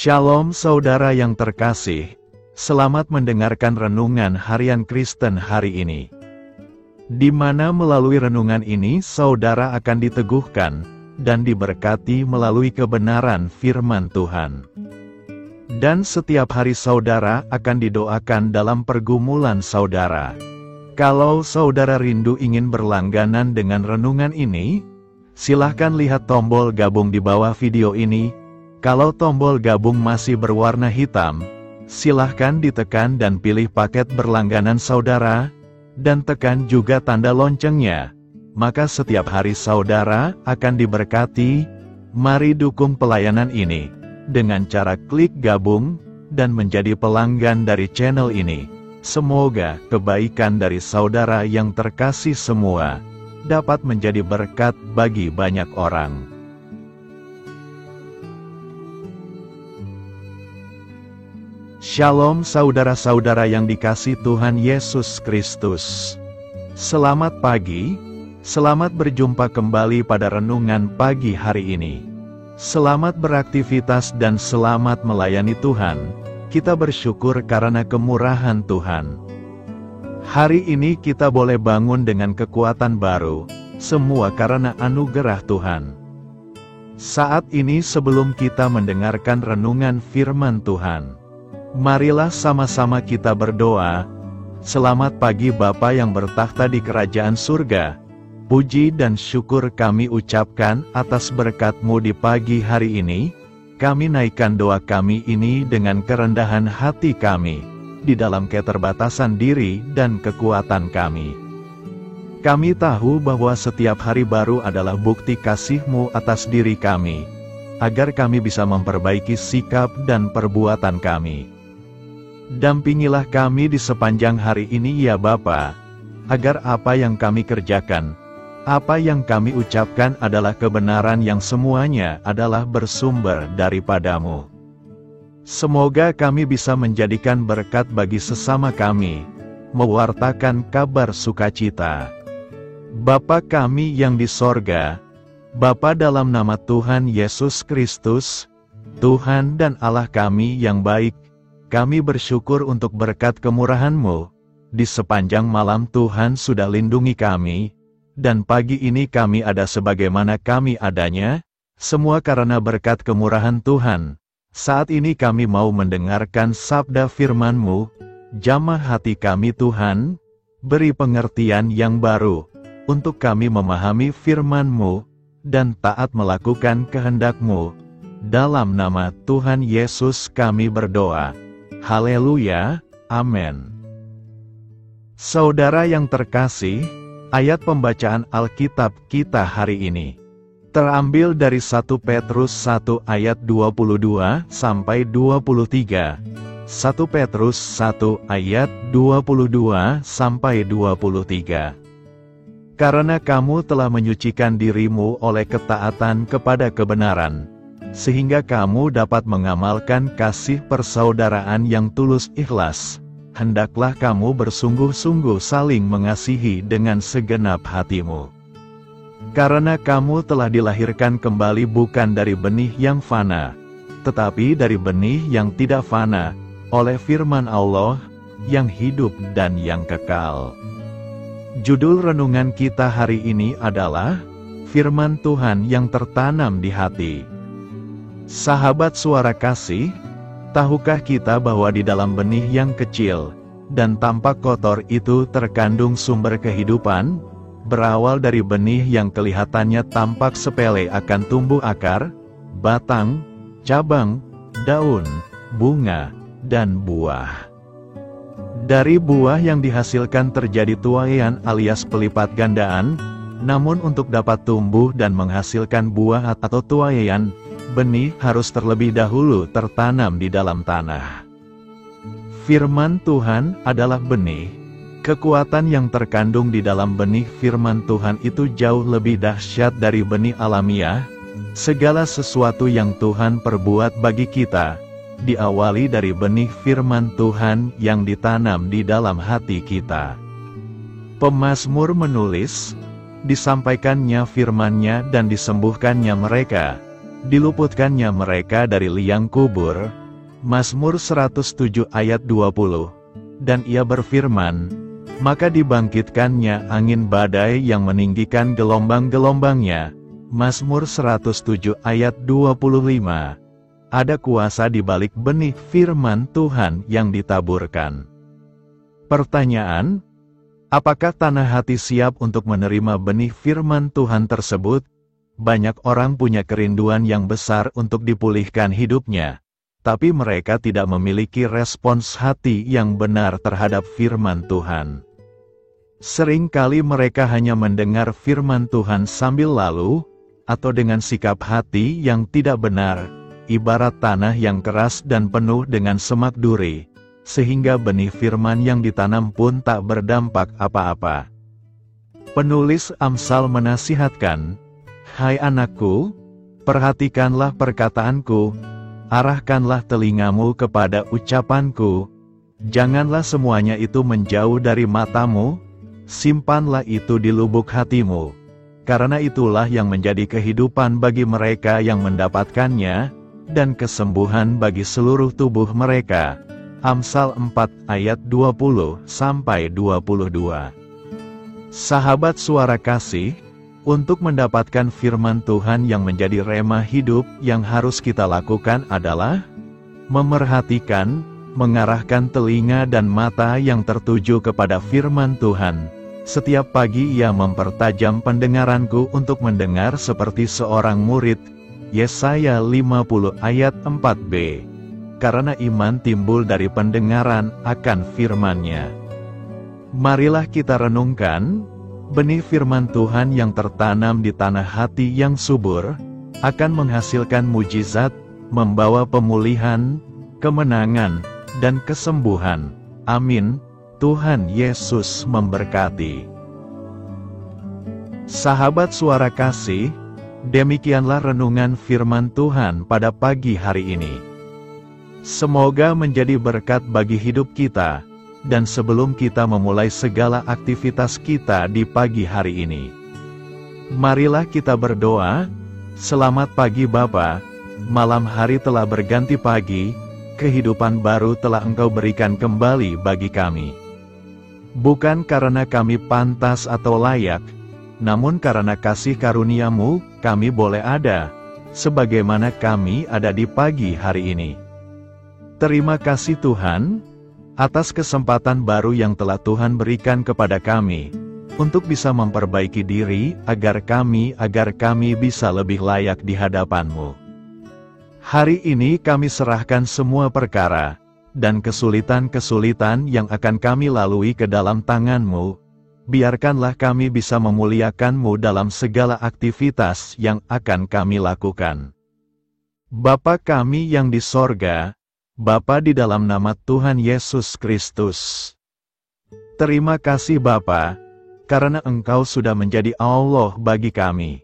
Shalom saudara yang terkasih, selamat mendengarkan renungan harian Kristen hari ini. Di mana melalui renungan ini saudara akan diteguhkan dan diberkati melalui kebenaran firman Tuhan. Dan setiap hari saudara akan didoakan dalam pergumulan saudara. Kalau saudara rindu ingin berlangganan dengan renungan ini, silahkan lihat tombol gabung di bawah video ini. Kalau tombol gabung masih berwarna hitam, silahkan ditekan dan pilih paket berlangganan saudara, dan tekan juga tanda loncengnya. Maka setiap hari saudara akan diberkati. Mari dukung pelayanan ini dengan cara klik gabung dan menjadi pelanggan dari channel ini. Semoga kebaikan dari saudara yang terkasih semua dapat menjadi berkat bagi banyak orang. Shalom saudara-saudara yang dikasih Tuhan Yesus Kristus. Selamat pagi, selamat berjumpa kembali pada renungan pagi hari ini. Selamat beraktivitas dan selamat melayani Tuhan. Kita bersyukur karena kemurahan Tuhan. Hari ini kita boleh bangun dengan kekuatan baru, semua karena anugerah Tuhan. Saat ini sebelum kita mendengarkan renungan firman Tuhan, marilah sama-sama kita berdoa. Selamat pagi Bapa yang bertakhta di kerajaan surga. Puji dan syukur kami ucapkan atas berkat-Mu di pagi hari ini. Kami naikkan doa kami ini dengan kerendahan hati kami, di dalam keterbatasan diri dan kekuatan kami. Kami tahu bahwa setiap hari baru adalah bukti kasih-Mu atas diri kami, agar kami bisa memperbaiki sikap dan perbuatan kami. Dampingilah kami di sepanjang hari ini ya Bapa, agar apa yang kami kerjakan, apa yang kami ucapkan adalah kebenaran yang semuanya adalah bersumber daripada-Mu. Semoga kami bisa menjadikan berkat bagi sesama kami, mewartakan kabar sukacita. Bapa kami yang di sorga, Bapa dalam nama Tuhan Yesus Kristus, Tuhan dan Allah kami yang baik, kami bersyukur untuk berkat kemurahan-Mu. Di sepanjang malam Tuhan sudah lindungi kami, dan pagi ini kami ada sebagaimana kami adanya, semua karena berkat kemurahan Tuhan. Saat ini kami mau mendengarkan sabda firman-Mu, jamah hati kami Tuhan, beri pengertian yang baru, untuk kami memahami firman-Mu, dan taat melakukan kehendak-Mu. Dalam nama Tuhan Yesus kami berdoa. Haleluya, amin. Saudara yang terkasih, ayat pembacaan Alkitab kita hari ini terambil dari 1 Petrus 1 ayat 22 sampai 23. 1 Petrus 1 ayat 22 sampai 23. Karena kamu telah menyucikan dirimu oleh ketaatan kepada kebenaran, sehingga kamu dapat mengamalkan kasih persaudaraan yang tulus ikhlas. Hendaklah kamu bersungguh-sungguh saling mengasihi dengan segenap hatimu. Karena kamu telah dilahirkan kembali bukan dari benih yang fana, tetapi dari benih yang tidak fana, oleh firman Allah, yang hidup dan yang kekal. Judul renungan kita hari ini adalah, Firman Tuhan yang tertanam di hati. Sahabat suara kasih, tahukah kita bahwa di dalam benih yang kecil dan tampak kotor itu terkandung sumber kehidupan? Berawal dari benih yang kelihatannya tampak sepele akan tumbuh akar, batang, cabang, daun, bunga, dan buah. Dari buah yang dihasilkan terjadi tuaian alias pelipat gandaan, namun untuk dapat tumbuh dan menghasilkan buah atau tuaian, benih harus terlebih dahulu tertanam di dalam tanah. Firman Tuhan adalah benih. Kekuatan yang terkandung di dalam benih firman Tuhan itu jauh lebih dahsyat dari benih alamiah. Segala sesuatu yang Tuhan perbuat bagi kita, diawali dari benih firman Tuhan yang ditanam di dalam hati kita. Pemazmur menulis, disampaikannya firman-Nya dan disembuhkannya mereka, diluputkannya mereka dari liang kubur. Mazmur 107 ayat 20. Dan ia berfirman, maka dibangkitkannya angin badai yang meninggikan gelombang-gelombangnya. Mazmur 107 ayat 25. Ada kuasa di balik benih firman Tuhan yang ditaburkan. Pertanyaan, apakah tanah hati siap untuk menerima benih firman Tuhan tersebut? Banyak orang punya kerinduan yang besar untuk dipulihkan hidupnya, tapi mereka tidak memiliki respons hati yang benar terhadap firman Tuhan. Seringkali mereka hanya mendengar firman Tuhan sambil lalu, atau dengan sikap hati yang tidak benar, ibarat tanah yang keras dan penuh dengan semak duri, sehingga benih firman yang ditanam pun tak berdampak apa-apa. Penulis Amsal menasihatkan, hai anakku, perhatikanlah perkataanku, arahkanlah telingamu kepada ucapanku, janganlah semuanya itu menjauh dari matamu, simpanlah itu di lubuk hatimu, karena itulah yang menjadi kehidupan bagi mereka yang mendapatkannya, dan kesembuhan bagi seluruh tubuh mereka. Amsal 4 ayat 20-22. Sahabat Suara Kasih, untuk mendapatkan firman Tuhan yang menjadi rema hidup, yang harus kita lakukan adalah memerhatikan, mengarahkan telinga dan mata yang tertuju kepada firman Tuhan. Setiap pagi ia mempertajam pendengaranku untuk mendengar seperti seorang murid. Yesaya 50 ayat 4b. Karena iman timbul dari pendengaran akan firman-Nya. Marilah kita renungkan, benih firman Tuhan yang tertanam di tanah hati yang subur, akan menghasilkan mujizat, membawa pemulihan, kemenangan, dan kesembuhan. Amin. Tuhan Yesus memberkati. Sahabat Suara Kasih, demikianlah renungan firman Tuhan pada pagi hari ini. Semoga menjadi berkat bagi hidup kita, dan sebelum kita memulai segala aktivitas kita di pagi hari ini, marilah kita berdoa. Selamat pagi Bapa, malam hari telah berganti pagi, kehidupan baru telah Engkau berikan kembali bagi kami. Bukan karena kami pantas atau layak, namun karena kasih karunia-Mu, kami boleh ada, sebagaimana kami ada di pagi hari ini. Terima kasih Tuhan, atas kesempatan baru yang telah Tuhan berikan kepada kami, untuk bisa memperbaiki diri, agar kami bisa lebih layak di hadapan-Mu. Hari ini kami serahkan semua perkara, dan kesulitan-kesulitan yang akan kami lalui ke dalam tangan-Mu. Biarkanlah kami bisa memuliakan-Mu dalam segala aktivitas yang akan kami lakukan. Bapa kami yang di sorga, Bapa di dalam nama Tuhan Yesus Kristus. Terima kasih Bapa, karena Engkau sudah menjadi Allah bagi kami.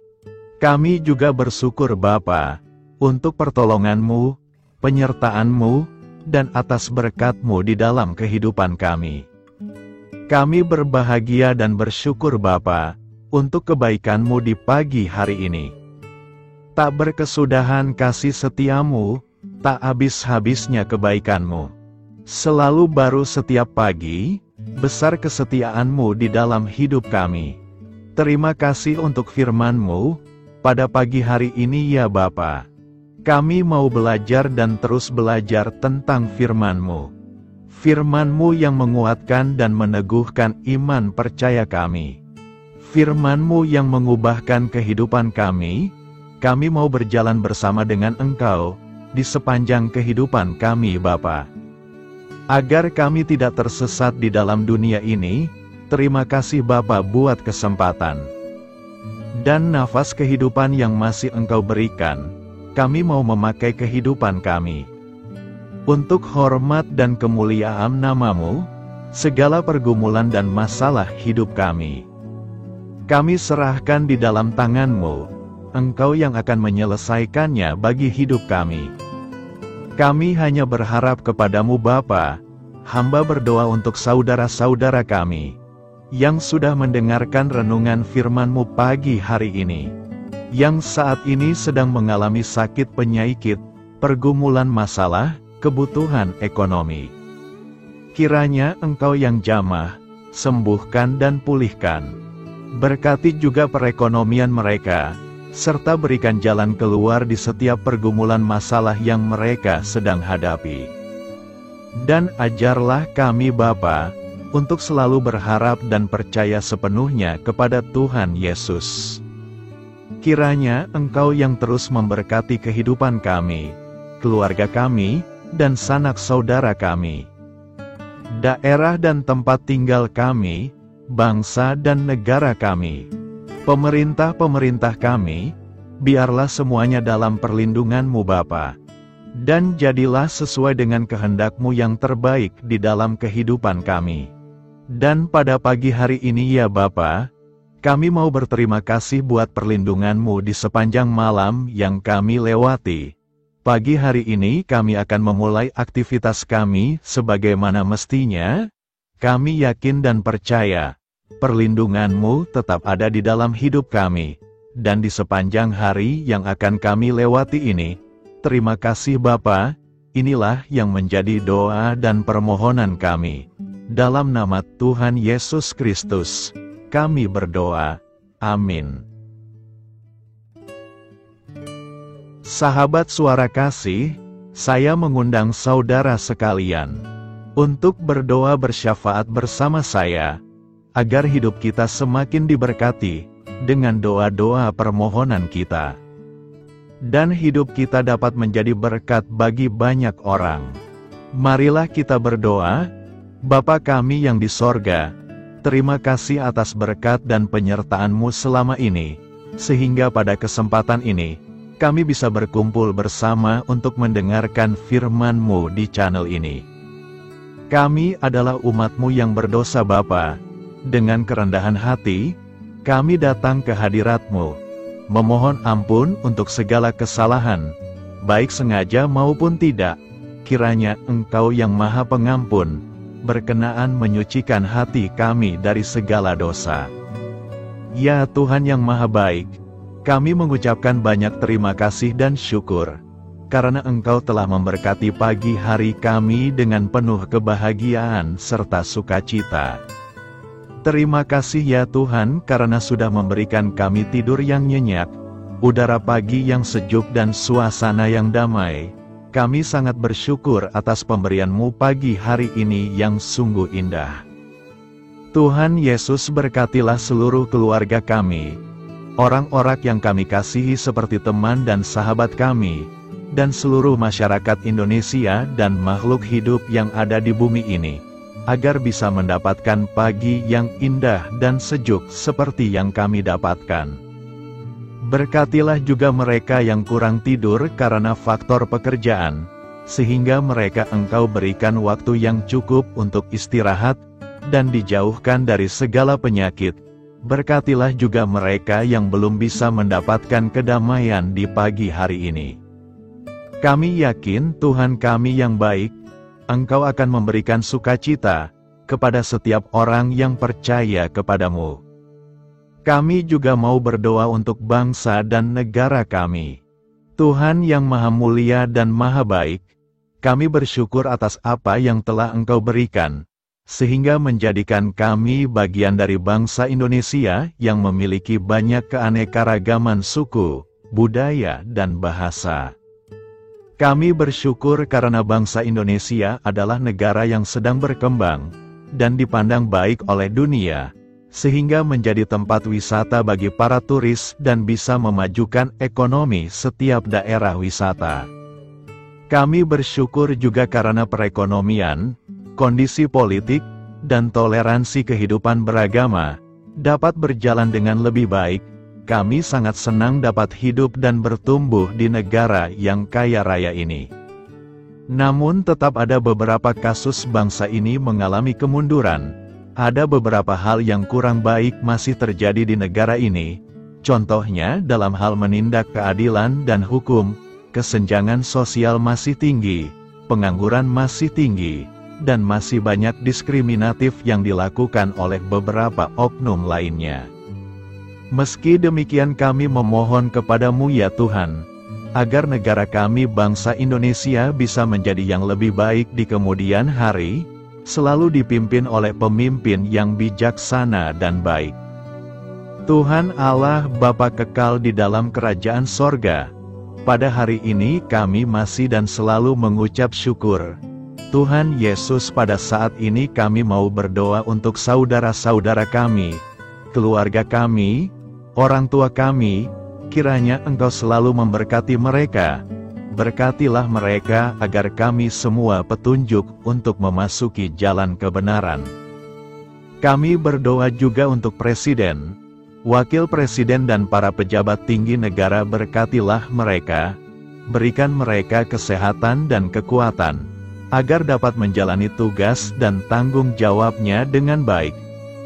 Kami juga bersyukur Bapa, untuk pertolongan-Mu, penyertaan-Mu, dan atas berkat-Mu di dalam kehidupan kami. Kami berbahagia dan bersyukur Bapa, untuk kebaikan-Mu di pagi hari ini. Tak berkesudahan kasih setia-Mu, tak habis-habisnya kebaikan-Mu. Selalu baru setiap pagi, besar kesetiaan-Mu di dalam hidup kami. Terima kasih untuk firman-Mu, pada pagi hari ini ya Bapa. Kami mau belajar dan terus belajar tentang firman-Mu. Firman-Mu yang menguatkan dan meneguhkan iman percaya kami. Firman-Mu yang mengubahkan kehidupan kami mau berjalan bersama dengan Engkau, di sepanjang kehidupan kami Bapa. Agar kami tidak tersesat di dalam dunia ini, terima kasih Bapa buat kesempatan dan nafas kehidupan yang masih Engkau berikan. Kami mau memakai kehidupan kami untuk hormat dan kemuliaan nama-Mu, segala pergumulan dan masalah hidup kami serahkan di dalam tangan-Mu. Engkau yang akan menyelesaikannya bagi hidup kami. Kami hanya berharap kepada-Mu Bapa. Hamba berdoa untuk saudara-saudara kami yang sudah mendengarkan renungan firman-Mu pagi hari ini. yang saat ini sedang mengalami sakit penyakit, pergumulan masalah, kebutuhan ekonomi. Kiranya Engkau yang jamah, sembuhkan dan pulihkan. Berkati juga perekonomian mereka, serta berikan jalan keluar di setiap pergumulan masalah yang mereka sedang hadapi. Dan ajarlah kami Bapa, untuk selalu berharap dan percaya sepenuhnya kepada Tuhan Yesus. Kiranya Engkau yang terus memberkati kehidupan kami, keluarga kami, dan sanak saudara kami, daerah dan tempat tinggal kami, bangsa dan negara kami, pemerintah-pemerintah kami, biarlah semuanya dalam perlindungan-Mu Bapa, dan jadilah sesuai dengan kehendak-Mu yang terbaik di dalam kehidupan kami. Dan pada pagi hari ini ya Bapa, kami mau berterima kasih buat perlindungan-Mu di sepanjang malam yang kami lewati. Pagi hari ini kami akan memulai aktivitas kami sebagaimana mestinya. Kami yakin dan percaya, perlindungan-Mu tetap ada di dalam hidup kami, dan di sepanjang hari yang akan kami lewati ini. Terima kasih Bapa, inilah yang menjadi doa dan permohonan kami. Dalam nama Tuhan Yesus Kristus, kami berdoa. Amin. Sahabat Suara Kasih, saya mengundang saudara sekalian untuk berdoa bersyafaat bersama saya, agar hidup kita semakin diberkati dengan doa-doa permohonan kita, dan hidup kita dapat menjadi berkat bagi banyak orang. Marilah kita berdoa. Bapa kami yang di sorga, terima kasih atas berkat dan penyertaan-Mu selama ini, sehingga pada kesempatan ini, kami bisa berkumpul bersama untuk mendengarkan firman-Mu di channel ini. Kami adalah umat-Mu yang berdosa Bapa. Dengan kerendahan hati, kami datang ke hadirat-Mu, memohon ampun untuk segala kesalahan, baik sengaja maupun tidak. Kiranya Engkau yang Maha Pengampun, berkenaan menyucikan hati kami dari segala dosa. Ya Tuhan yang Maha Baik, kami mengucapkan banyak terima kasih dan syukur, karena Engkau telah memberkati pagi hari kami dengan penuh kebahagiaan serta sukacita. Terima kasih ya Tuhan karena sudah memberikan kami tidur yang nyenyak, udara pagi yang sejuk dan suasana yang damai. Kami sangat bersyukur atas pemberian-Mu pagi hari ini yang sungguh indah. Tuhan Yesus berkatilah seluruh keluarga kami, orang-orang yang kami kasihi seperti teman dan sahabat kami, dan seluruh masyarakat Indonesia dan makhluk hidup yang ada di bumi ini, agar bisa mendapatkan pagi yang indah dan sejuk seperti yang kami dapatkan. Berkatilah juga mereka yang kurang tidur karena faktor pekerjaan, sehingga mereka Engkau berikan waktu yang cukup untuk istirahat, dan dijauhkan dari segala penyakit. Berkatilah juga mereka yang belum bisa mendapatkan kedamaian di pagi hari ini. Kami yakin Tuhan kami yang baik, Engkau akan memberikan sukacita kepada setiap orang yang percaya kepadamu. Kami juga mau berdoa untuk bangsa dan negara kami. Tuhan yang Maha Mulia dan Maha Baik, kami bersyukur atas apa yang telah Engkau berikan, sehingga menjadikan kami bagian dari bangsa Indonesia yang memiliki banyak keanekaragaman suku, budaya, dan bahasa. Kami bersyukur karena bangsa Indonesia adalah negara yang sedang berkembang, dan dipandang baik oleh dunia, sehingga menjadi tempat wisata bagi para turis dan bisa memajukan ekonomi setiap daerah wisata. Kami bersyukur juga karena perekonomian, kondisi politik, dan toleransi kehidupan beragama dapat berjalan dengan lebih baik. Kami sangat senang dapat hidup dan bertumbuh di negara yang kaya raya ini. Namun tetap ada beberapa kasus bangsa ini mengalami kemunduran. Ada beberapa hal yang kurang baik masih terjadi di negara ini, contohnya dalam hal menindak keadilan dan hukum, kesenjangan sosial masih tinggi, pengangguran masih tinggi, dan masih banyak diskriminatif yang dilakukan oleh beberapa oknum lainnya. Meski demikian kami memohon kepadamu ya Tuhan, agar negara kami bangsa Indonesia bisa menjadi yang lebih baik di kemudian hari, selalu dipimpin oleh pemimpin yang bijaksana dan baik. Tuhan Allah Bapa kekal di dalam kerajaan sorga, pada hari ini kami masih dan selalu mengucap syukur. Tuhan Yesus, pada saat ini kami mau berdoa untuk saudara-saudara kami, keluarga kami, orang tua kami, kiranya Engkau selalu memberkati mereka. Berkatilah mereka agar kami semua petunjuk untuk memasuki jalan kebenaran. Kami berdoa juga untuk Presiden, Wakil Presiden dan para pejabat tinggi negara. Berkatilah mereka, berikan mereka kesehatan dan kekuatan, agar dapat menjalani tugas dan tanggung jawabnya dengan baik.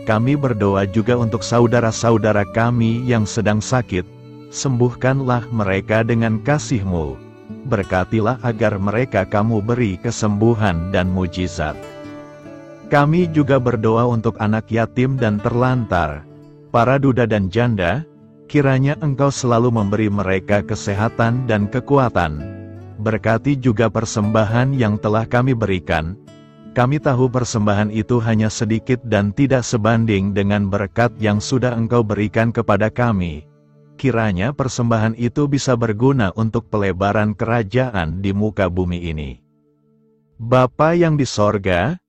Kami berdoa juga untuk saudara-saudara kami yang sedang sakit, sembuhkanlah mereka dengan kasih-Mu. Berkatilah agar mereka Kamu beri kesembuhan dan mujizat. Kami juga berdoa untuk anak yatim dan terlantar, para duda dan janda, kiranya Engkau selalu memberi mereka kesehatan dan kekuatan. Berkati juga persembahan yang telah kami berikan. Kami tahu persembahan itu hanya sedikit dan tidak sebanding dengan berkat yang sudah Engkau berikan kepada kami. Kiranya persembahan itu bisa berguna untuk pelebaran kerajaan di muka bumi ini. Bapa yang di sorga,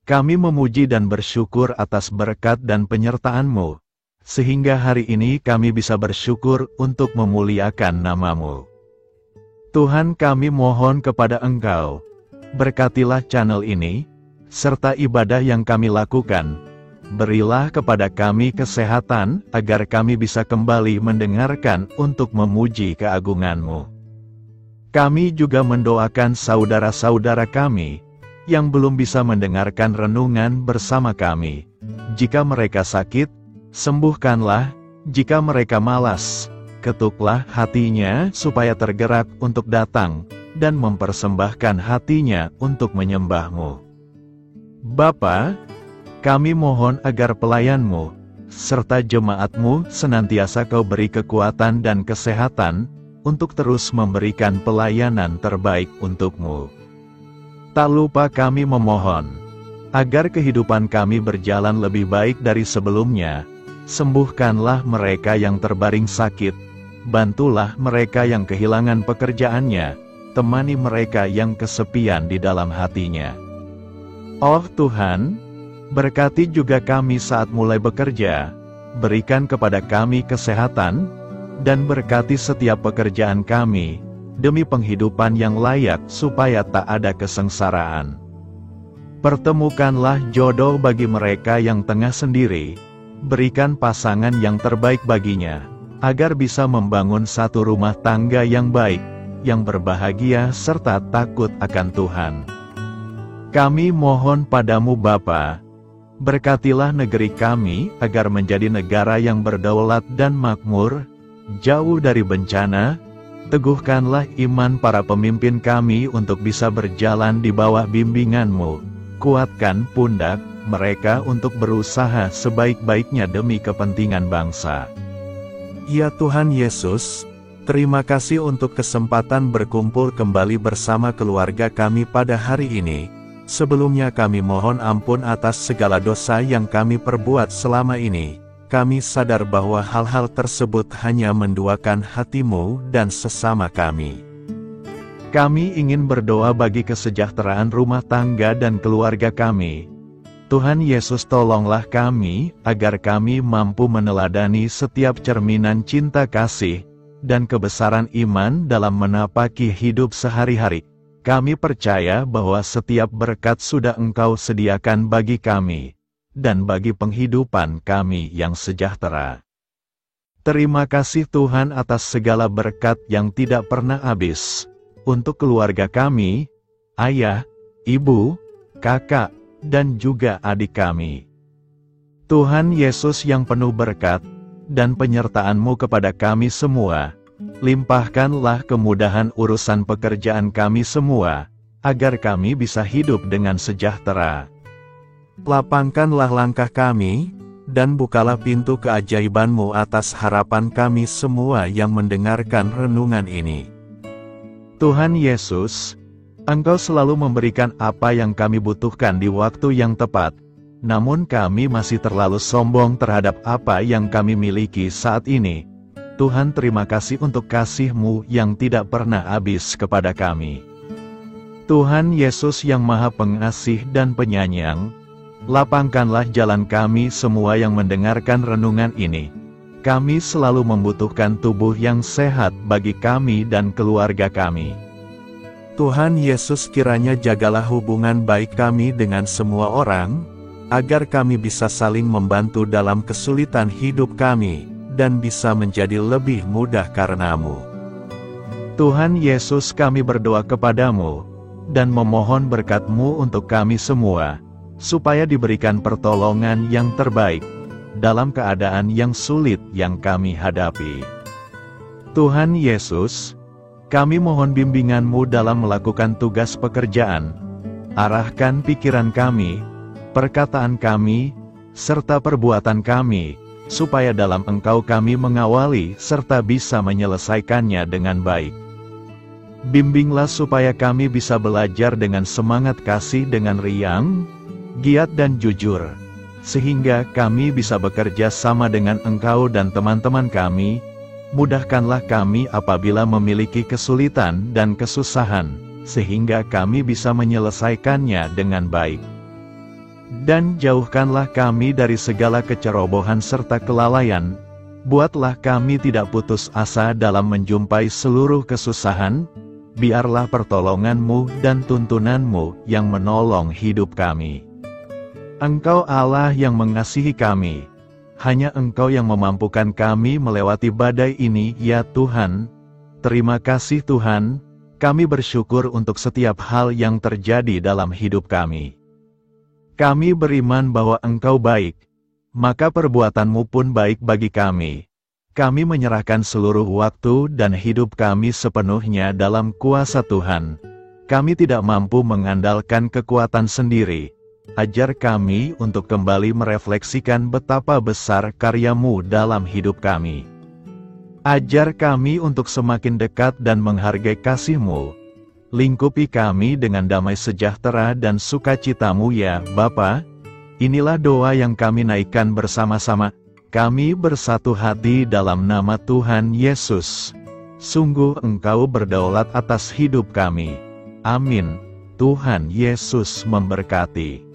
kami memuji dan bersyukur atas berkat dan penyertaan-Mu, sehingga hari ini kami bisa bersyukur untuk memuliakan nama-Mu. Tuhan, kami mohon kepada Engkau, berkatilah channel ini, serta ibadah yang kami lakukan. Berilah kepada kami kesehatan, agar kami bisa kembali mendengarkan untuk memuji keagungan-Mu. Kami juga mendoakan saudara-saudara kami, yang belum bisa mendengarkan renungan bersama kami. Jika mereka sakit, sembuhkanlah. Jika mereka malas, ketuklah hatinya supaya tergerak untuk datang, dan mempersembahkan hatinya untuk menyembah-Mu. Bapa, kami mohon agar pelayan-Mu, serta jemaat-Mu senantiasa Kau beri kekuatan dan kesehatan, untuk terus memberikan pelayanan terbaik untuk-Mu. Tak lupa kami memohon, agar kehidupan kami berjalan lebih baik dari sebelumnya. Sembuhkanlah mereka yang terbaring sakit, bantulah mereka yang kehilangan pekerjaannya, temani mereka yang kesepian di dalam hatinya. Oh Tuhan, berkati juga kami saat mulai bekerja, berikan kepada kami kesehatan, dan berkati setiap pekerjaan kami, demi penghidupan yang layak supaya tak ada kesengsaraan. Pertemukanlah jodoh bagi mereka yang tengah sendiri, berikan pasangan yang terbaik baginya, agar bisa membangun satu rumah tangga yang baik, yang berbahagia serta takut akan Tuhan. Kami mohon padamu Bapa, berkatilah negeri kami agar menjadi negara yang berdaulat dan makmur, jauh dari bencana. Teguhkanlah iman para pemimpin kami untuk bisa berjalan di bawah bimbingan-Mu. Kuatkan pundak mereka untuk berusaha sebaik-baiknya demi kepentingan bangsa. Ya Tuhan Yesus, terima kasih untuk kesempatan berkumpul kembali bersama keluarga kami pada hari ini. Sebelumnya kami mohon ampun atas segala dosa yang kami perbuat selama ini. Kami sadar bahwa hal-hal tersebut hanya menduakan hati-Mu dan sesama kami. Kami ingin berdoa bagi kesejahteraan rumah tangga dan keluarga kami. Tuhan Yesus, tolonglah kami, agar kami mampu meneladani setiap cerminan cinta kasih, dan kebesaran iman dalam menapaki hidup sehari-hari. Kami percaya bahwa setiap berkat sudah Engkau sediakan bagi kami, dan bagi penghidupan kami yang sejahtera. Terima kasih Tuhan atas segala berkat yang tidak pernah habis, untuk keluarga kami, ayah, ibu, kakak, dan juga adik kami. Tuhan Yesus yang penuh berkat, dan penyertaan-Mu kepada kami semua, limpahkanlah kemudahan urusan pekerjaan kami semua, agar kami bisa hidup dengan sejahtera. Lapangkanlah langkah kami, dan bukalah pintu keajaiban-Mu atas harapan kami semua yang mendengarkan renungan ini. Tuhan Yesus, Engkau selalu memberikan apa yang kami butuhkan di waktu yang tepat, namun kami masih terlalu sombong terhadap apa yang kami miliki saat ini. Tuhan, terima kasih untuk kasih-Mu yang tidak pernah habis kepada kami. Tuhan Yesus yang Maha Pengasih dan Penyayang, lapangkanlah jalan kami semua yang mendengarkan renungan ini. Kami selalu membutuhkan tubuh yang sehat bagi kami dan keluarga kami. Tuhan Yesus, kiranya jagalah hubungan baik kami dengan semua orang, agar kami bisa saling membantu dalam kesulitan hidup kami, dan bisa menjadi lebih mudah karena-Mu. Tuhan Yesus, kami berdoa kepadamu, dan memohon berkat-Mu untuk kami semua, supaya diberikan pertolongan yang terbaik, dalam keadaan yang sulit yang kami hadapi. Tuhan Yesus, kami mohon bimbingan-Mu dalam melakukan tugas pekerjaan. Arahkan pikiran kami, perkataan kami, serta perbuatan kami, supaya dalam Engkau kami mengawali serta bisa menyelesaikannya dengan baik. Bimbinglah supaya kami bisa belajar dengan semangat kasih dengan riang, giat dan jujur, sehingga kami bisa bekerja sama dengan Engkau dan teman-teman kami. Mudahkanlah kami apabila memiliki kesulitan dan kesusahan, sehingga kami bisa menyelesaikannya dengan baik. Dan jauhkanlah kami dari segala kecerobohan serta kelalaian. Buatlah kami tidak putus asa dalam menjumpai seluruh kesusahan. Biarlah pertolongan-Mu dan tuntunan-Mu yang menolong hidup kami. Engkau Allah yang mengasihi kami. Hanya Engkau yang memampukan kami melewati badai ini, ya Tuhan. Terima kasih Tuhan, kami bersyukur untuk setiap hal yang terjadi dalam hidup kami. Kami beriman bahwa Engkau baik, maka perbuatan-Mu pun baik bagi kami. Kami menyerahkan seluruh waktu dan hidup kami sepenuhnya dalam kuasa Tuhan. Kami tidak mampu mengandalkan kekuatan sendiri. Ajar kami untuk kembali merefleksikan betapa besar karya-Mu dalam hidup kami. Ajar kami untuk semakin dekat dan menghargai kasih-Mu. Lingkupi kami dengan damai sejahtera dan sukacita-Mu ya Bapa. Inilah doa yang kami naikkan bersama-sama. Kami bersatu hati dalam nama Tuhan Yesus. Sungguh Engkau berdaulat atas hidup kami. Amin. Tuhan Yesus memberkati.